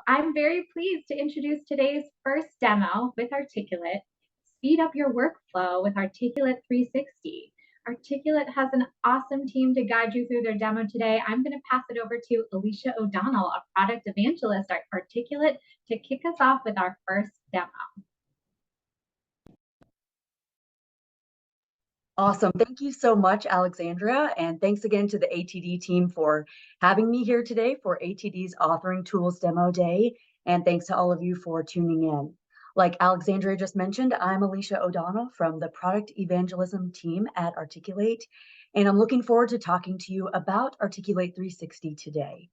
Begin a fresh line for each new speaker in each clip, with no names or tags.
I'm very pleased to introduce today's first demo with Articulate. Speed up your workflow with Articulate 360. Articulate has an awesome team to guide you through their demo today. I'm going to pass it over to Alicia O'Donnell, a product evangelist at Articulate, to kick us off with our first demo.
Awesome. Thank you so much, Alexandria. And thanks again to the ATD team for having me here today for ATD's Authoring Tools Demo Day. And thanks to all of you for tuning in. Like Alexandria just mentioned, I'm Alicia O'Donnell from the Product Evangelism team at Articulate. And I'm looking forward to talking to you about Articulate 360 today.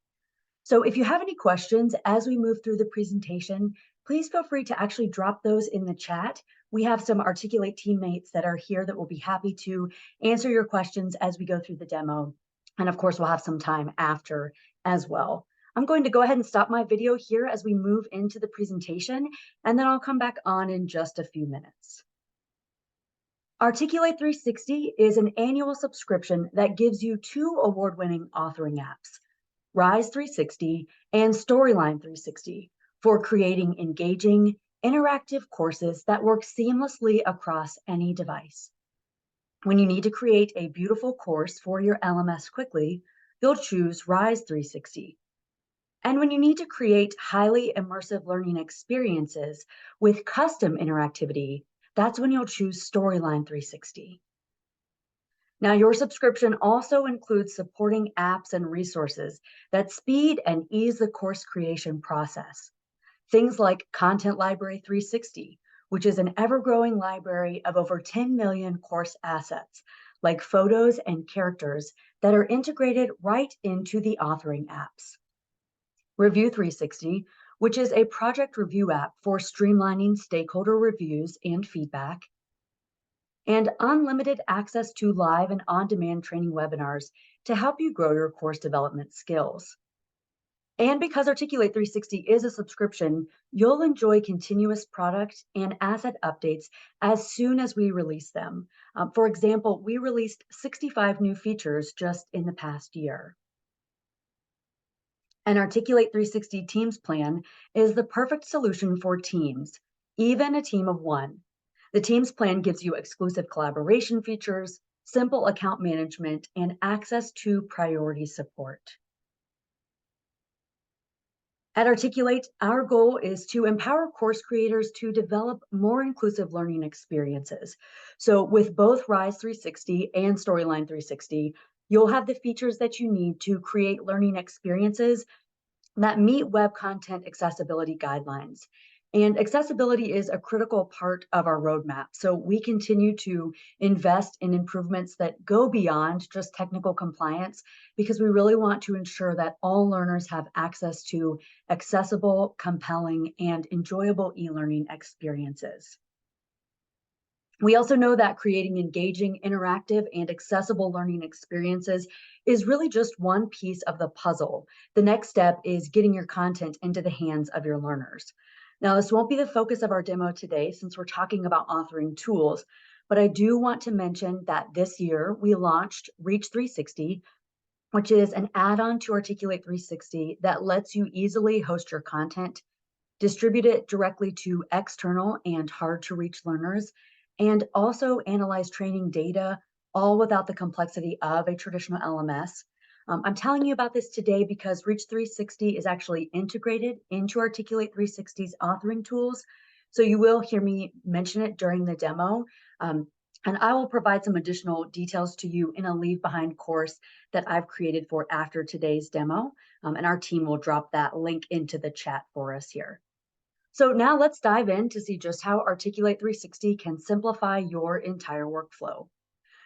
So if you have any questions as we move through the presentation, please feel free to actually drop those in the chat. We have some Articulate teammates that are here that will be happy to answer your questions as we go through the demo. And of course, we'll have some time after as well. I'm going to go ahead and stop my video here as we move into the presentation, and then I'll come back on in just a few minutes. Articulate 360 is an annual subscription that gives you two award-winning authoring apps, Rise 360 and Storyline 360, for creating engaging, interactive courses that work seamlessly across any device. When you need to create a beautiful course for your LMS quickly, you'll choose Rise 360. And when you need to create highly immersive learning experiences with custom interactivity, that's when you'll choose Storyline 360. Now, your subscription also includes supporting apps and resources that speed and ease the course creation process. Things like Content Library 360, which is an ever-growing library of over 10 million course assets, like photos and characters that are integrated right into the authoring apps. Review 360, which is a project review app for streamlining stakeholder reviews and feedback, and unlimited access to live and on-demand training webinars to help you grow your course development skills. And because Articulate 360 is a subscription, you'll enjoy continuous product and asset updates as soon as we release them. For example, we released 65 new features just in the past year. An Articulate 360 Teams plan is the perfect solution for teams, even a team of one. The Teams plan gives you exclusive collaboration features, simple account management, and access to priority support. At Articulate, our goal is to empower course creators to develop more inclusive learning experiences. So with both Rise 360 and Storyline 360, you'll have the features that you need to create learning experiences that meet web content accessibility guidelines. And accessibility is a critical part of our roadmap. So we continue to invest in improvements that go beyond just technical compliance, because we really want to ensure that all learners have access to accessible, compelling, and enjoyable e-learning experiences. We also know that creating engaging, interactive, and accessible learning experiences is really just one piece of the puzzle. The next step is getting your content into the hands of your learners. Now, this won't be the focus of our demo today since we're talking about authoring tools, but I do want to mention that this year we launched Reach 360, which is an add-on to Articulate 360 that lets you easily host your content, distribute it directly to external and hard-to-reach learners, and also analyze training data, all without the complexity of a traditional LMS. I'm telling you about this today because Reach 360 is actually integrated into Articulate 360's authoring tools. So you will hear me mention it during the demo. And I will provide some additional details to you in a leave behind course that I've created for after today's demo. And our team will drop that link into the chat for us here. So now let's dive in to see just how Articulate 360 can simplify your entire workflow.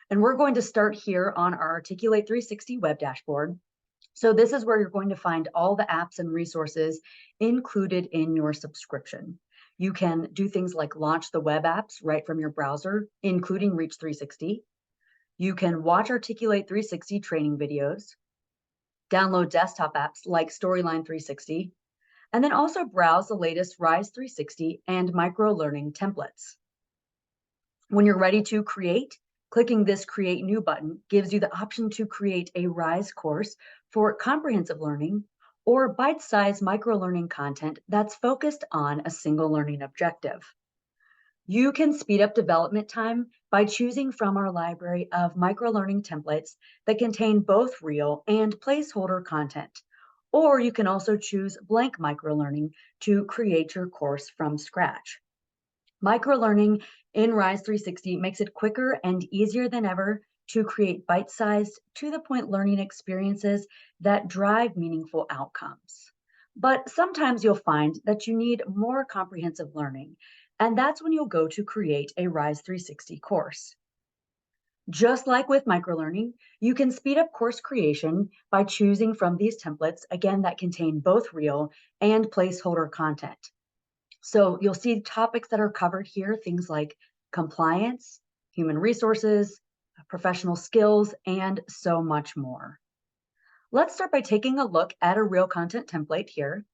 And we're going to start here on our Articulate 360 web dashboard. So this is where you're going to find all the apps and resources included in your subscription. You can do things like launch the web apps right from your browser, including Reach 360. You can watch Articulate 360 training videos, download desktop apps like Storyline 360, and then also browse the latest Rise 360 and micro-learning templates. When you're ready to create, clicking this Create New button gives you the option to create a Rise course for comprehensive learning or bite-sized micro-learning content that's focused on a single learning objective. You can speed up development time by choosing from our library of micro-learning templates that contain both real and placeholder content. Or you can also choose blank microlearning to create your course from scratch. Microlearning in Rise 360 makes it quicker and easier than ever to create bite-sized, to-the-point learning experiences that drive meaningful outcomes. But sometimes you'll find that you need more comprehensive learning, and that's when you'll go to create a Rise 360 course. Just like with microlearning, you can speed up course creation by choosing from these templates, again, that contain both real and placeholder content. So you'll see topics that are covered here, things like compliance, human resources, professional skills, and so much more. Let's start by taking a look at a real content template here.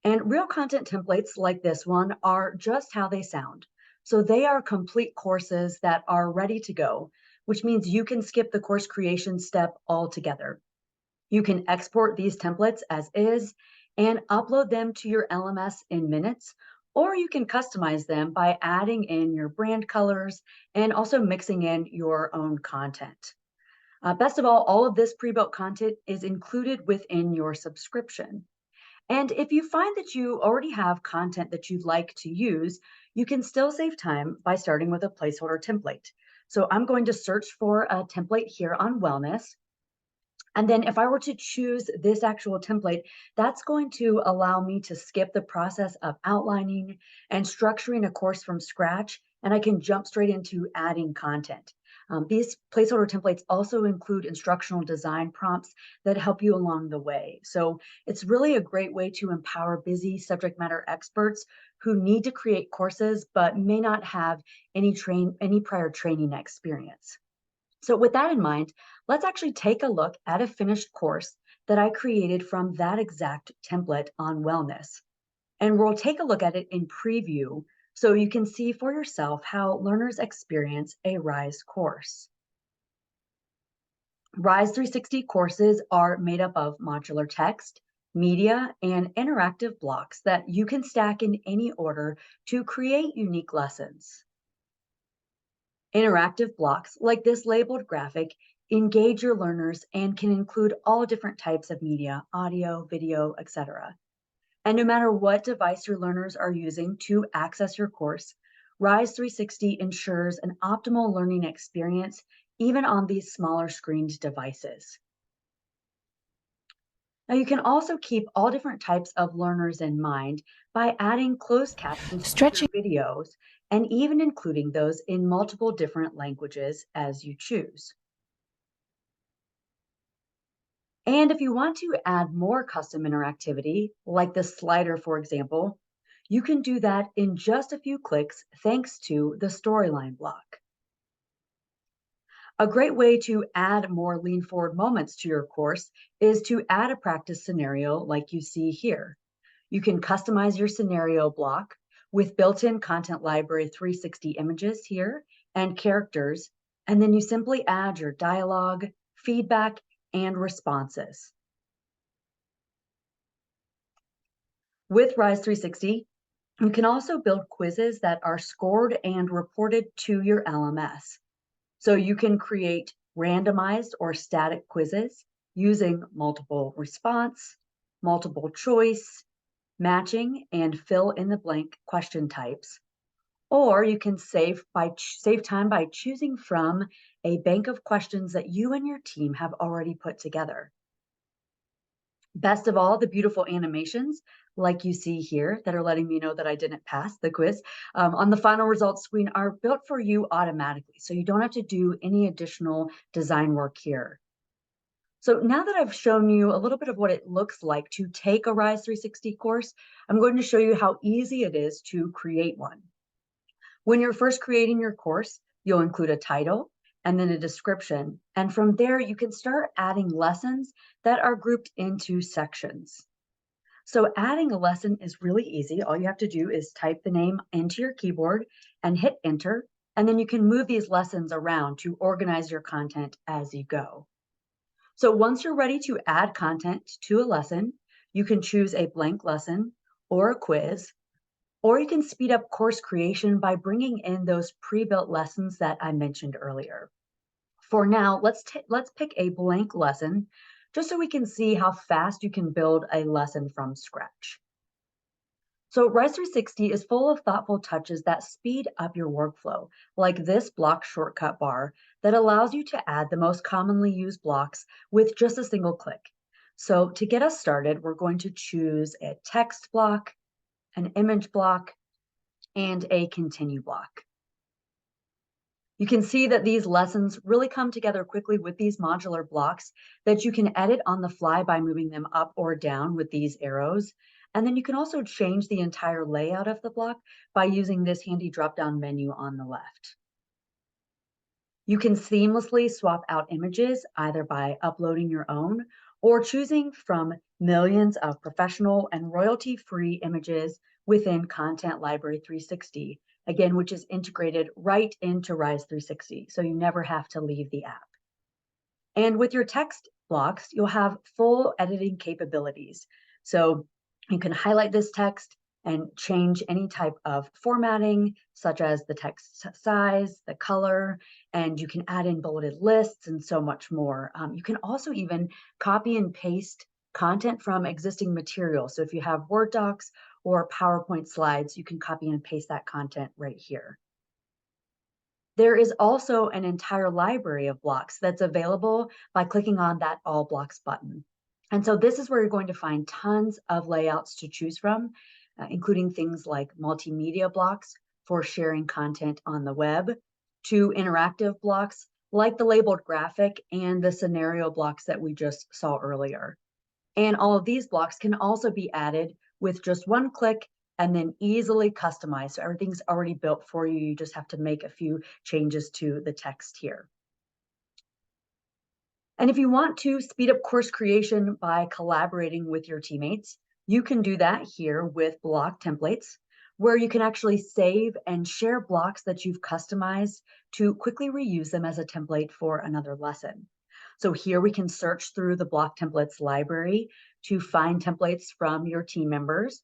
And real content templates like this one are just how they sound. So they are complete courses that are ready to go, which means you can skip the course creation step altogether. You can export these templates as is and upload them to your LMS in minutes, or you can customize them by adding in your brand colors and also mixing in your own content. Best of all of this pre-built content is included within your subscription. And if you find that you already have content that you'd like to use, you can still save time by starting with a placeholder template. So I'm going to search for a template here on wellness. And then if I were to choose this actual template, that's going to allow me to skip the process of outlining and structuring a course from scratch, and I can jump straight into adding content. These placeholder templates also include instructional design prompts that help you along the way. So it's really a great way to empower busy subject matter experts who need to create courses but may not have any prior training experience. So with that in mind, let's actually take a look at a finished course that I created from that exact template on wellness. And we'll take a look at it in preview so you can see for yourself how learners experience a RISE course. RISE 360 courses are made up of modular text, media, and interactive blocks that you can stack in any order to create unique lessons. Interactive blocks like this labeled graphic engage your learners and can include all different types of media, audio, video, etc. And no matter what device your learners are using to access your course, RISE 360 ensures an optimal learning experience even on these smaller screened devices. Now you can also keep all different types of learners in mind by adding closed captions to
Stretching.
your videos and even including those in multiple different languages as you choose. And if you want to add more custom interactivity, like the slider, for example, you can do that in just a few clicks thanks to the storyline block. A great way to add more lean forward moments to your course is to add a practice scenario like you see here. You can customize your scenario block with built-in Content Library 360 images here and characters, and then you simply add your dialogue, feedback, and responses. With Rise 360, you can also build quizzes that are scored and reported to your LMS. So you can create randomized or static quizzes using multiple response, multiple choice, matching, and fill in the blank question types. Or you can save time by choosing from a bank of questions that you and your team have already put together. Best of all, the beautiful animations like you see here that are letting me know that I didn't pass the quiz on the final results screen are built for you automatically. So you don't have to do any additional design work here. So now that I've shown you a little bit of what it looks like to take a Rise 360 course, I'm going to show you how easy it is to create one. When you're first creating your course, you'll include a title and then a description. And from there, you can start adding lessons that are grouped into sections. So adding a lesson is really easy. All you have to do is type the name into your keyboard and hit enter, and then you can move these lessons around to organize your content as you go. So once you're ready to add content to a lesson, you can choose a blank lesson or a quiz, or you can speed up course creation by bringing in those pre-built lessons that I mentioned earlier. For now, let's pick a blank lesson just so we can see how fast you can build a lesson from scratch. So Rise 360 is full of thoughtful touches that speed up your workflow, like this block shortcut bar that allows you to add the most commonly used blocks with just a single click. So to get us started, we're going to choose a text block, an image block, and a continue block. You can see that these lessons really come together quickly with these modular blocks that you can edit on the fly by moving them up or down with these arrows. And then you can also change the entire layout of the block by using this handy drop-down menu on the left. You can seamlessly swap out images either by uploading your own or choosing from millions of professional and royalty-free images within Content Library 360, again, which is integrated right into Rise 360, so you never have to leave the app. And with your text blocks, you'll have full editing capabilities. So you can highlight this text and change any type of formatting, such as the text size, the color, and you can add in bulleted lists and so much more. You can also even copy and paste content from existing material. So if you have Word docs or PowerPoint slides, you can copy and paste that content right here. There is also an entire library of blocks that's available by clicking on that All Blocks button. And so this is where you're going to find tons of layouts to choose from, including things like multimedia blocks for sharing content on the web, to interactive blocks like the labeled graphic and the scenario blocks that we just saw earlier. And all of these blocks can also be added with just one click and then easily customized. So everything's already built for you. You just have to make a few changes to the text here. And if you want to speed up course creation by collaborating with your teammates, you can do that here with block templates, where you can actually save and share blocks that you've customized to quickly reuse them as a template for another lesson. So here we can search through the block templates library to find templates from your team members,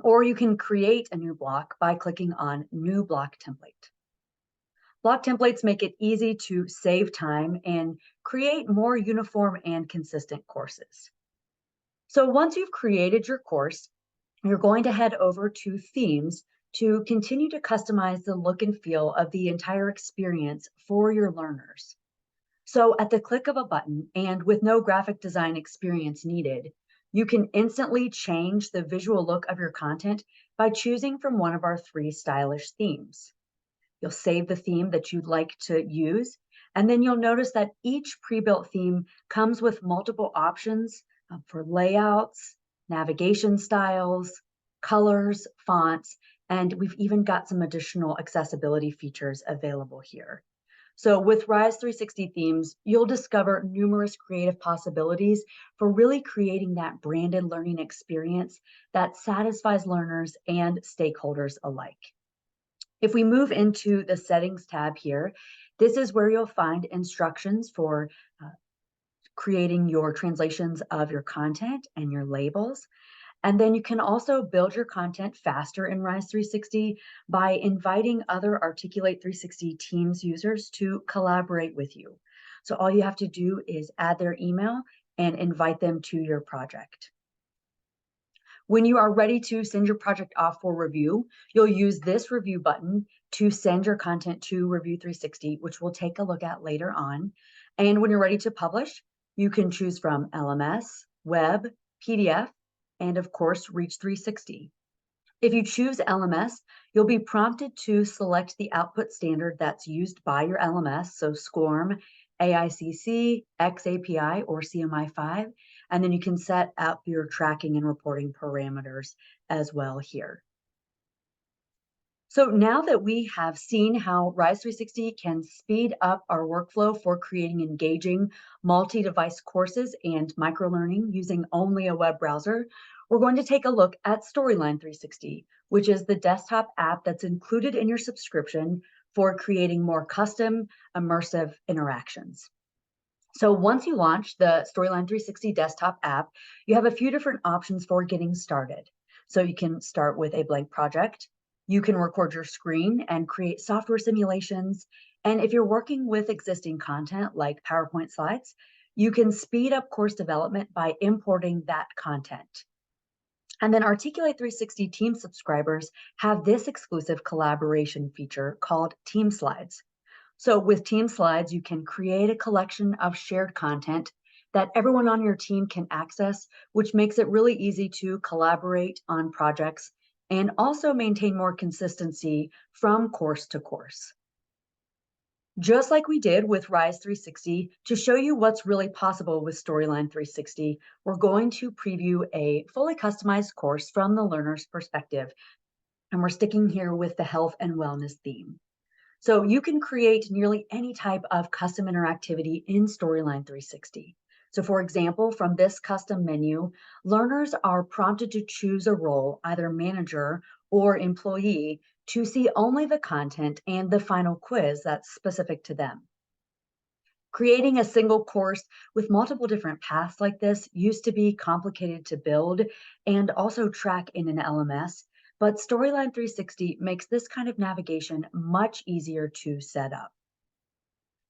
or you can create a new block by clicking on New Block Template. Block templates make it easy to save time and create more uniform and consistent courses. So once you've created your course, you're going to head over to Themes to continue to customize the look and feel of the entire experience for your learners. So at the click of a button and with no graphic design experience needed, you can instantly change the visual look of your content by choosing from one of our 3 stylish themes. You'll save the theme that you'd like to use, and then you'll notice that each pre-built theme comes with multiple options for layouts, navigation styles, colors, fonts, and we've even got some additional accessibility features available here. So with Rise 360 themes, you'll discover numerous creative possibilities for really creating that branded learning experience that satisfies learners and stakeholders alike. If we move into the settings tab here, this is where you'll find instructions for creating your translations of your content and your labels. And then you can also build your content faster in Rise 360 by inviting other Articulate 360 Teams users to collaborate with you. So all you have to do is add their email and invite them to your project. When you are ready to send your project off for review, you'll use this review button to send your content to Review 360, which we'll take a look at later on. And when you're ready to publish, you can choose from LMS, web, PDF, and of course, Reach 360. If you choose LMS, you'll be prompted to select the output standard that's used by your LMS, so SCORM, AICC, XAPI, or CMI5, and then you can set up your tracking and reporting parameters as well here. So now that we have seen how Rise 360 can speed up our workflow for creating engaging multi-device courses and microlearning using only a web browser, we're going to take a look at Storyline 360, which is the desktop app that's included in your subscription for creating more custom, immersive interactions. So once you launch the Storyline 360 desktop app, you have a few different options for getting started. So you can start with a blank project. You can record your screen and create software simulations. And if you're working with existing content like PowerPoint slides, you can speed up course development by importing that content. And then Articulate 360 Team subscribers have this exclusive collaboration feature called Team Slides. So with Team Slides, you can create a collection of shared content that everyone on your team can access, which makes it really easy to collaborate on projects and also maintain more consistency from course to course. Just like we did with Rise 360, to show you what's really possible with Storyline 360, we're going to preview a fully customized course from the learner's perspective. And we're sticking here with the health and wellness theme. So you can create nearly any type of custom interactivity in Storyline 360. So for example, from this custom menu, learners are prompted to choose a role, either manager or employee, to see only the content and the final quiz that's specific to them. Creating a single course with multiple different paths like this used to be complicated to build and also track in an LMS, but Storyline 360 makes this kind of navigation much easier to set up.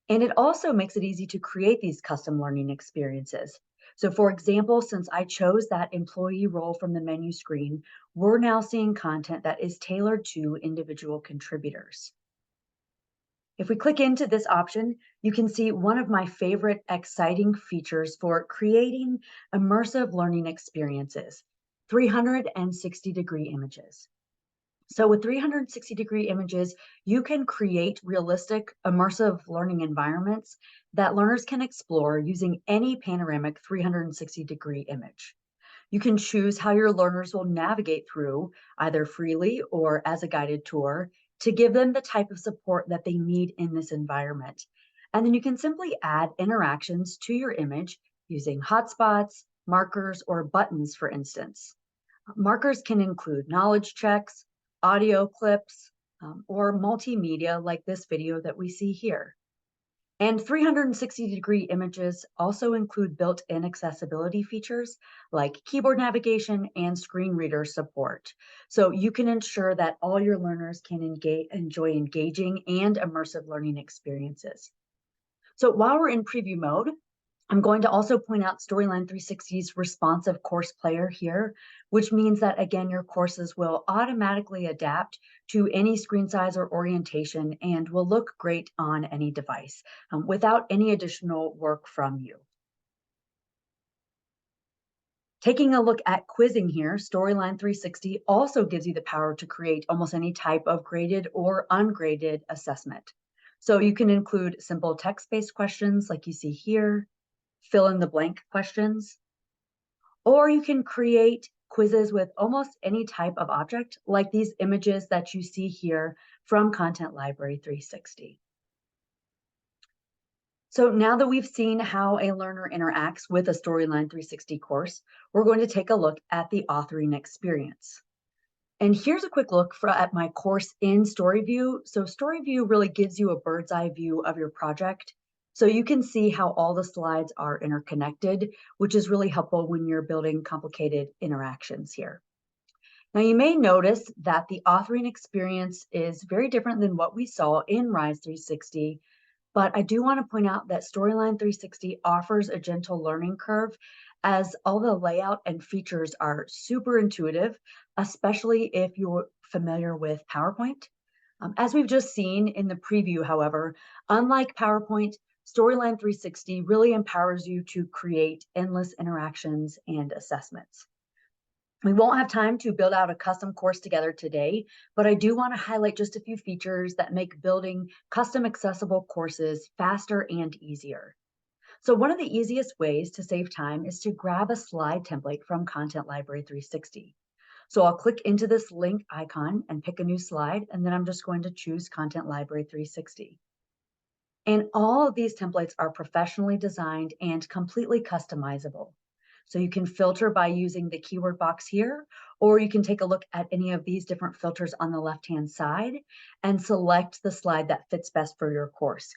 And it also makes it easy to create these custom learning experiences. So for example, since I chose that employee role from the menu screen, we're now seeing content that is tailored to individual contributors. If we click into this option, you can see one of my favorite exciting features for creating immersive learning experiences, 360-degree images. So with 360-degree images, you can create realistic immersive learning environments that learners can explore using any panoramic 360-degree image. You can choose how your learners will navigate through, either freely or as a guided tour, to give them the type of support that they need in this environment. And then you can simply add interactions to your image using hotspots, markers, or buttons, for instance. Markers can include knowledge checks, audio clips, or multimedia like this video that we see here. And 360-degree images also include built-in accessibility features like keyboard navigation and screen reader support. So you can ensure that all your learners can enjoy engaging and immersive learning experiences. So while we're in preview mode, I'm going to also point out Storyline 360's responsive course player here, which means that, again, your courses will automatically adapt to any screen size or orientation and will look great on any device without any additional work from you. Taking a look at quizzing here, Storyline 360 also gives you the power to create almost any type of graded or ungraded assessment. So you can include simple text-based questions like you see here, fill in the blank questions, or you can create quizzes with almost any type of object like these images that you see here from Content Library 360. So now that we've seen how a learner interacts with a Storyline 360 course, we're going to take a look at the authoring experience. And here's a quick look at my course in StoryView. So StoryView really gives you a bird's eye view of your project. So you can see how all the slides are interconnected, which is really helpful when you're building complicated interactions here. Now you may notice that the authoring experience is very different than what we saw in Rise 360, but I do want to point out that Storyline 360 offers a gentle learning curve as all the layout and features are super intuitive, especially if you're familiar with PowerPoint. As we've just seen in the preview, however, unlike PowerPoint, Storyline 360 really empowers you to create endless interactions and assessments. We won't have time to build out a custom course together today, but I do want to highlight just a few features that make building custom accessible courses faster and easier. So one of the easiest ways to save time is to grab a slide template from Content Library 360. So I'll click into this link icon and pick a new slide, and then I'm just going to choose Content Library 360. And all of these templates are professionally designed and completely customizable. So you can filter by using the keyword box here, or you can take a look at any of these different filters on the left-hand side and select the slide that fits best for your course.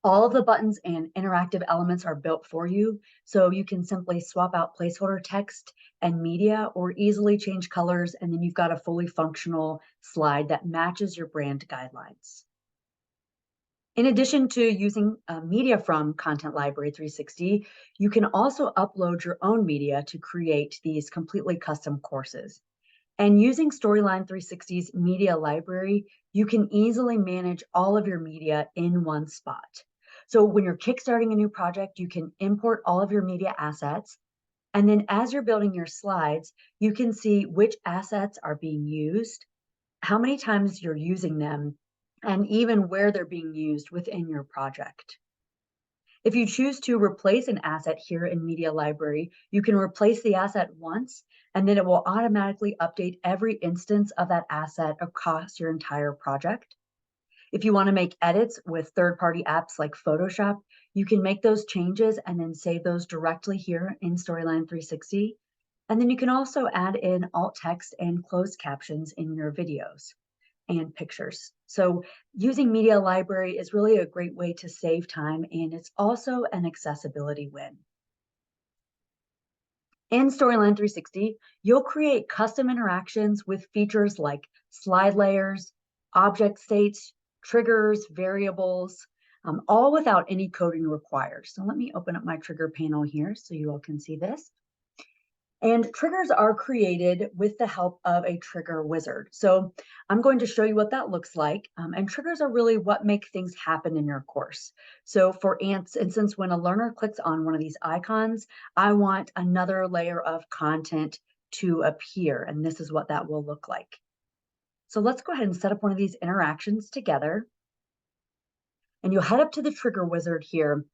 All of the buttons and interactive elements are built for you, so you can simply swap out placeholder text and media or easily change colors, and then you've got a fully functional slide that matches your brand guidelines. In addition to using media from Content Library 360, you can also upload your own media to create these completely custom courses. And using Storyline 360's media library, you can easily manage all of your media in one spot. So when you're kickstarting a new project, you can import all of your media assets. And then as you're building your slides, you can see which assets are being used, how many times you're using them, and even where they're being used within your project. If you choose to replace an asset here in Media Library, you can replace the asset once, and then it will automatically update every instance of that asset across your entire project. If you want to make edits with third-party apps like Photoshop, you can make those changes and then save those directly here in Storyline 360. And then you can also add in alt text and closed captions in your videos and pictures. So using Media Library is really a great way to save time, and it's also an accessibility win. In Storyline 360, you'll create custom interactions with features like slide layers, object states, triggers, variables, all without any coding required. So let me open up my trigger panel here so you all can see this. And triggers are created with the help of a trigger wizard. So I'm going to show you what that looks like. And triggers are really what make things happen in your course. So for instance, when a learner clicks on one of these icons, I want another layer of content to appear. And this is what that will look like. So let's go ahead and set up one of these interactions together. And you'll head up to the trigger wizard here,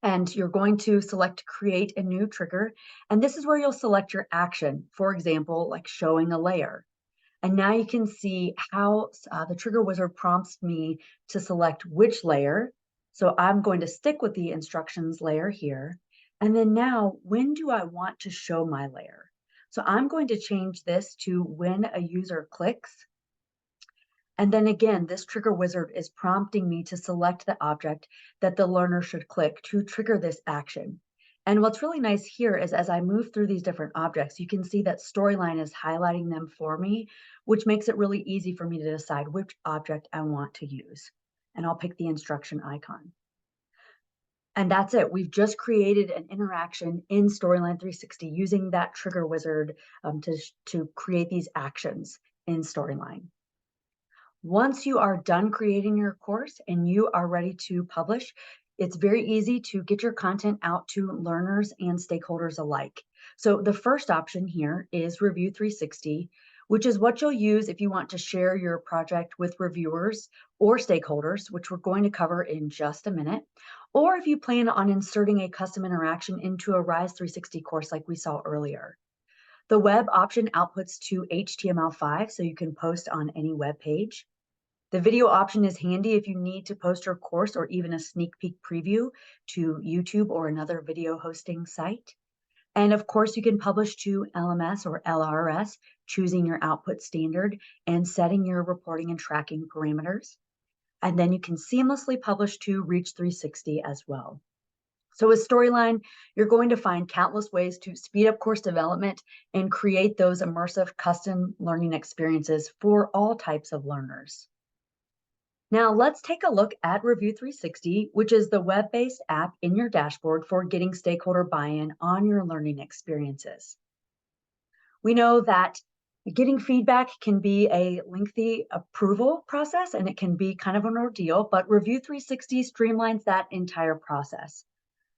and you're going to select create a new trigger. And this is where you'll select your action, for example, like showing a layer. And now you can see how the trigger wizard prompts me to select which layer. So I'm going to stick with the instructions layer here. And then now, when do I want to show my layer? So I'm going to change this to when a user clicks. And then again, this trigger wizard is prompting me to select the object that the learner should click to trigger this action. And what's really nice here is as I move through these different objects, you can see that Storyline is highlighting them for me, which makes it really easy for me to decide which object I want to use. And I'll pick the instruction icon. And that's it. We've just created an interaction in Storyline 360 using that trigger wizard to create these actions in Storyline. Once you are done creating your course and you are ready to publish, it's very easy to get your content out to learners and stakeholders alike. So the first option here is Review 360, which is what you'll use if you want to share your project with reviewers or stakeholders, which we're going to cover in just a minute, or if you plan on inserting a custom interaction into a Rise 360 course like we saw earlier. The web option outputs to HTML5, so you can post on any web page. The video option is handy if you need to post your course or even a sneak peek preview to YouTube or another video hosting site. And of course, you can publish to LMS or LRS, choosing your output standard and setting your reporting and tracking parameters. And then you can seamlessly publish to Reach 360 as well. So with Storyline, you're going to find countless ways to speed up course development and create those immersive custom learning experiences for all types of learners. Now let's take a look at Review 360, which is the web-based app in your dashboard for getting stakeholder buy-in on your learning experiences. We know that getting feedback can be a lengthy approval process and it can be kind of an ordeal, but Review 360 streamlines that entire process.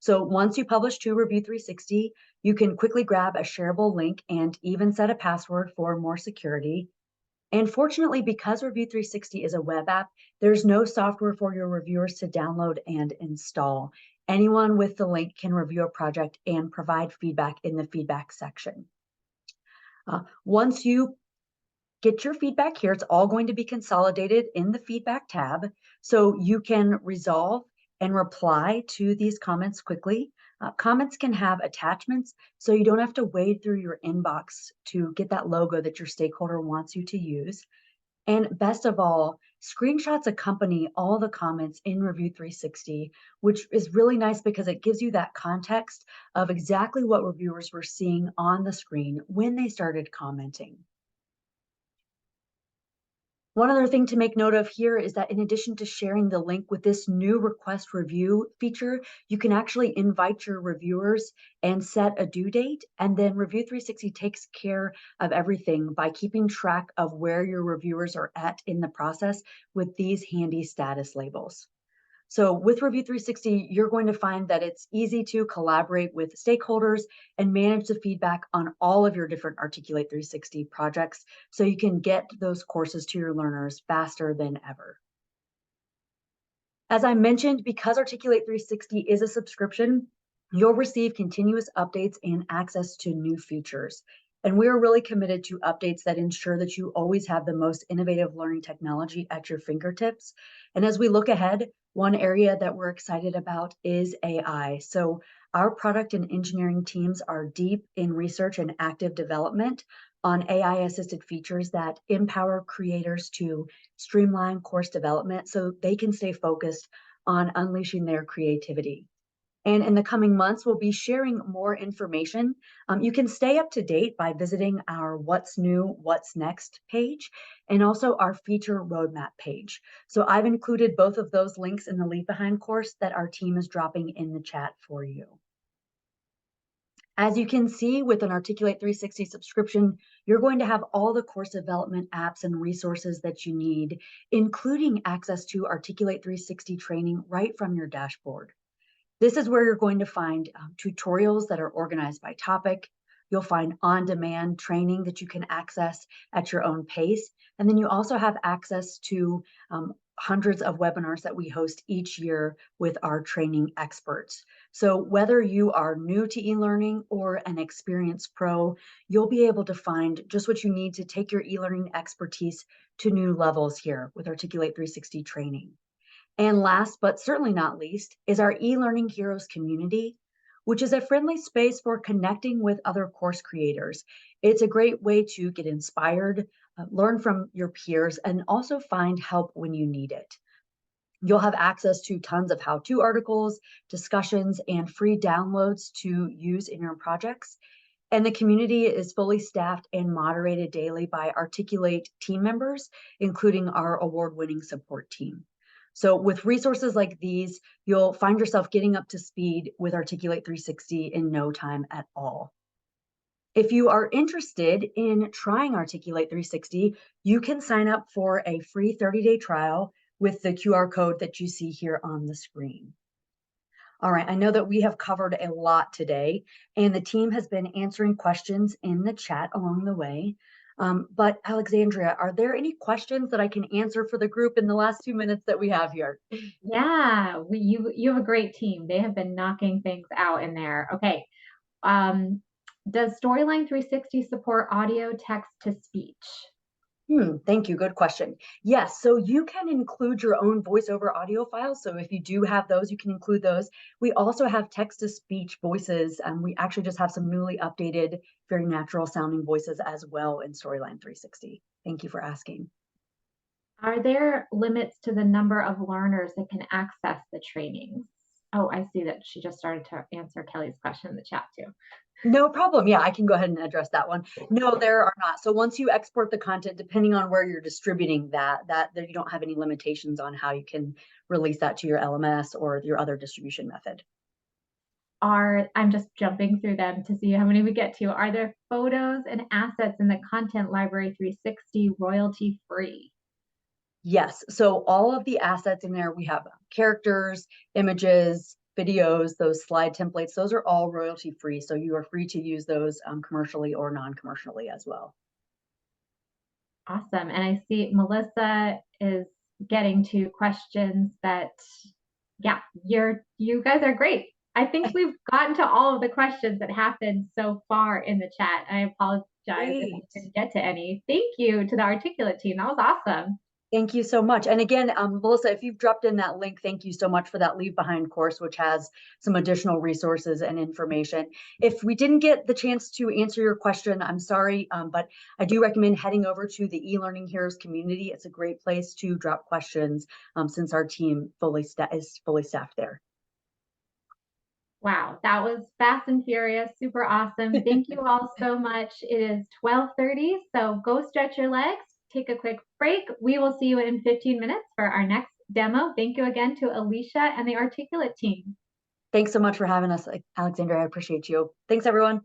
So once you publish to Review 360, you can quickly grab a shareable link and even set a password for more security. And fortunately, because Review 360 is a web app, there's no software for your reviewers to download and install. Anyone with the link can review a project and provide feedback in the feedback section. Once you get your feedback here, it's all going to be consolidated in the feedback tab, so you can resolve and reply to these comments quickly. Comments can have attachments, so you don't have to wade through your inbox to get that logo that your stakeholder wants you to use. And best of all, Screenshots accompany all the comments in Review 360, which is really nice because it gives you that context of exactly what reviewers were seeing on the screen when they started commenting. One other thing to make note of here is that in addition to sharing the link with this new request review feature, you can actually invite your reviewers and set a due date. And then Review 360 takes care of everything by keeping track of where your reviewers are at in the process with these handy status labels. So with Review 360, you're going to find that it's easy to collaborate with stakeholders and manage the feedback on all of your different Articulate 360 projects so you can get those courses to your learners faster than ever. As I mentioned, because Articulate 360 is a subscription, you'll receive continuous updates and access to new features. And we are really committed to updates that ensure that you always have the most innovative learning technology at your fingertips. And as we look ahead, one area that we're excited about is AI. So our product and engineering teams are deep in research and active development on AI-assisted features that empower creators to streamline course development so they can stay focused on unleashing their creativity. And in the coming months, we'll be sharing more information. You can stay up to date by visiting our What's New, What's Next page, and also our feature roadmap page. So I've included both of those links in the Leave Behind course that our team is dropping in the chat for you. As you can see with an Articulate 360 subscription, you're going to have all the course development apps and resources that you need, including access to Articulate 360 training right from your dashboard. This is where you're going to find tutorials that are organized by topic. You'll find on-demand training that you can access at your own pace. And then you also have access to hundreds of webinars that we host each year with our training experts. So whether you are new to e-learning or an experienced pro, you'll be able to find just what you need to take your e-learning expertise to new levels here with Articulate 360 training. And last, but certainly not least, is our eLearning Heroes community, which is a friendly space for connecting with other course creators. It's a great way to get inspired, learn from your peers, and also find help when you need it. You'll have access to tons of how-to articles, discussions, and free downloads to use in your projects. And the community is fully staffed and moderated daily by Articulate team members, including our award-winning support team. So with resources like these, you'll find yourself getting up to speed with Articulate 360 in no time at all. If you are interested in trying Articulate 360, you can sign up for a free 30-day trial with the QR code that you see here on the screen. All right, I know that we have covered a lot today, and the team has been answering questions in the chat along the way. But Alexandria, are there any questions that I can answer for the group in the last 2 minutes that we have here?
Yeah, you have a great team. They have been knocking things out in there. Okay. Does Storyline 360 support audio, text to speech?
Thank you. Good question. Yes, so you can include your own voiceover audio files. So if you do have those, you can include those. We also have text-to-speech voices. We actually just have some newly updated, very natural sounding voices as well in Storyline 360. Thank you for asking.
Are there limits to the number of learners that can access the trainings? Oh, I see that she just started to answer Kelly's question in the chat too.
No problem. Yeah, I can go ahead and address that one. No, there are not. So once you export the content, depending on where you're distributing that there you don't have any limitations on how you can release that to your LMS or your other distribution method.
I'm just jumping through them to see how many we get to. Are there photos and assets in the Content Library 360 royalty free?
Yes. So all of the assets in there, we have characters, images, videos, those slide templates, those are all royalty free. So you are free to use those commercially or non-commercially as well.
Awesome. And I see Melissa is getting to questions that, yeah, you guys are great. I think we've gotten to all of the questions that happened so far in the chat. I apologize if I didn't get to any. Thank you to the Articulate team. That was awesome.
Thank you so much. And again, Melissa, if you've dropped in that link, thank you so much for that Leave Behind course, which has some additional resources and information. If we didn't get the chance to answer your question, I'm sorry, but I do recommend heading over to the eLearning Heroes community. It's a great place to drop questions since our team is fully staffed there.
Wow, that was fast and furious, super awesome. Thank you all so much. It is 12:30, so go stretch your legs, take a quick break. We will see you in 15 minutes for our next demo. Thank you again to Alicia and the Articulate team.
Thanks so much for having us, Alexandra. I appreciate you. Thanks, everyone.